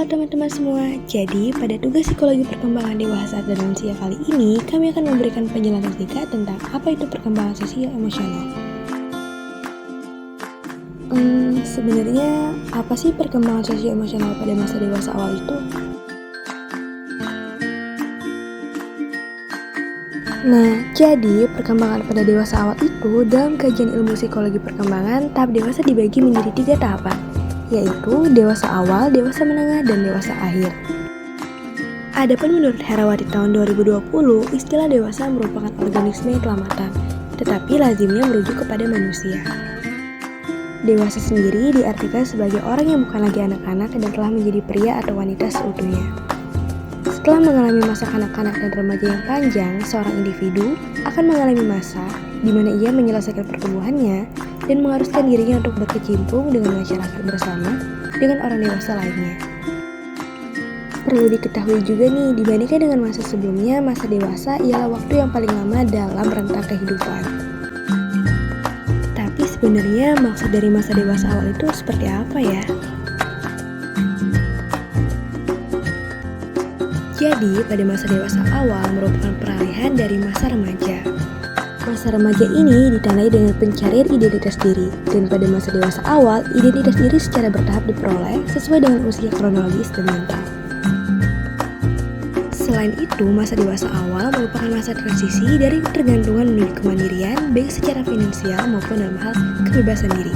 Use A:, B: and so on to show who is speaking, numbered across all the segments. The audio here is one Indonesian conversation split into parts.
A: Halo teman-teman semua, jadi pada tugas psikologi perkembangan dewasa dan lansia kali ini, kami akan memberikan penjelasan singkat tentang apa itu perkembangan sosial emosional. Sebenarnya apa sih perkembangan sosial emosional pada masa dewasa awal itu? Nah, jadi perkembangan pada dewasa awal itu dalam kajian ilmu psikologi perkembangan, tahap dewasa dibagi menjadi 3 tahapan, yaitu dewasa awal, dewasa menengah, dan dewasa akhir. Adapun menurut Herawati tahun 2020, istilah dewasa merupakan organisme yang telah matang, tetapi lazimnya merujuk kepada manusia. Dewasa sendiri diartikan sebagai orang yang bukan lagi anak-anak dan telah menjadi pria atau wanita seutuhnya. Setelah mengalami masa kanak-kanak dan remaja yang panjang, seorang individu akan mengalami masa di mana ia menyelesaikan pertumbuhannya dan mengharuskan dirinya untuk berkecimpung dengan masyarakat bersama dengan orang dewasa lainnya. Perlu diketahui juga nih, dibandingkan dengan masa sebelumnya, masa dewasa ialah waktu yang paling lama dalam rentang kehidupan. Tapi sebenarnya maksud dari masa dewasa awal itu seperti apa ya? Jadi, pada masa dewasa awal merupakan peralihan dari masa remaja. Masa remaja ini ditandai dengan pencarian identitas diri, dan pada masa dewasa awal, identitas diri secara bertahap diperoleh sesuai dengan usia kronologis dan mental. Selain itu, masa dewasa awal merupakan masa transisi dari ketergantungan menuju kemandirian, baik secara finansial maupun dalam hal kebebasan diri,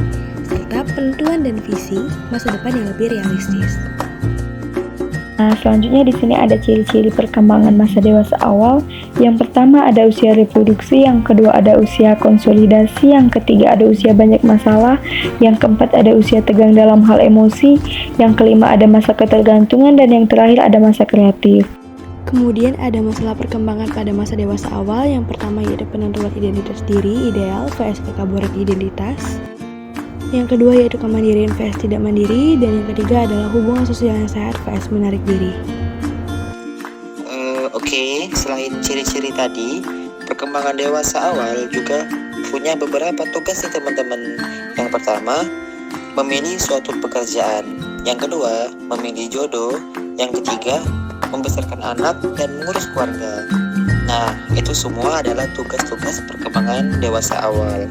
A: serta penentuan dan visi masa depan yang lebih realistis.
B: Nah, selanjutnya di sini ada ciri-ciri perkembangan masa dewasa awal. Yang pertama ada usia reproduksi, yang kedua ada usia konsolidasi, yang ketiga ada usia banyak masalah, yang keempat ada usia tegang dalam hal emosi, yang kelima ada masa ketergantungan, dan yang terakhir ada masa kreatif.
A: Kemudian ada masalah perkembangan pada masa dewasa awal. Yang pertama yaitu penentuan identitas diri ideal vs kekaburan identitas. Yang kedua yaitu kemandirian vs tidak mandiri, dan yang ketiga adalah hubungan sosial yang sehat vs menarik diri.
C: Oke, selain ciri-ciri tadi, perkembangan dewasa awal juga punya beberapa tugas nih teman-teman. Yang pertama, memilih suatu pekerjaan. Yang kedua, memilih jodoh. Yang ketiga, membesarkan anak dan mengurus keluarga. Nah, itu semua adalah tugas-tugas perkembangan dewasa awal.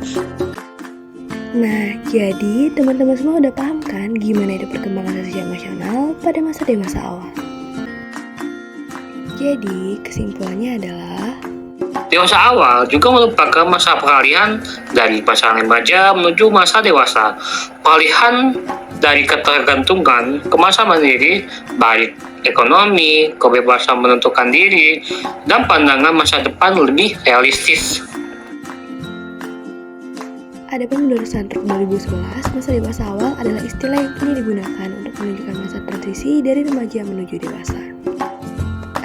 A: Nah, jadi teman-teman semua udah paham kan gimana itu perkembangan sosial emosional pada masa dewasa awal? Jadi, kesimpulannya adalah
D: Dewasa awal juga merupakan masa peralihan dari masa remaja menuju masa dewasa. Peralihan dari ketergantungan ke masa mandiri, baik ekonomi, kebebasan menentukan diri, dan pandangan masa depan lebih realistis.
A: adapun menurut Santruk 2011, masa dewasa awal adalah istilah yang kini digunakan untuk menunjukkan masa transisi dari remaja menuju dewasa.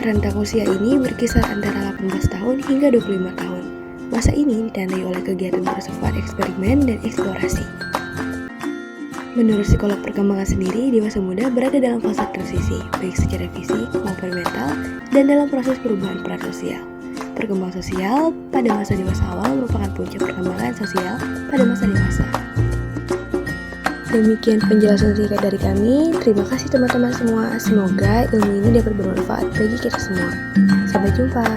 A: Rentang usia ini berkisar antara 18 tahun hingga 25 tahun. Masa ini ditandai oleh kegiatan bersifat eksperimen dan eksplorasi. Menurut psikolog perkembangan sendiri, dewasa muda berada dalam fase transisi, baik secara fisik maupun mental, dan dalam proses perubahan peran sosial. Perkembangan sosial pada masa dewasa awal merupakan puncak perkembangan sosial pada masa dewasa. Demikian penjelasan singkat dari kami. Terima kasih teman-teman semua. Semoga ilmu ini dapat bermanfaat bagi kita semua. Sampai jumpa.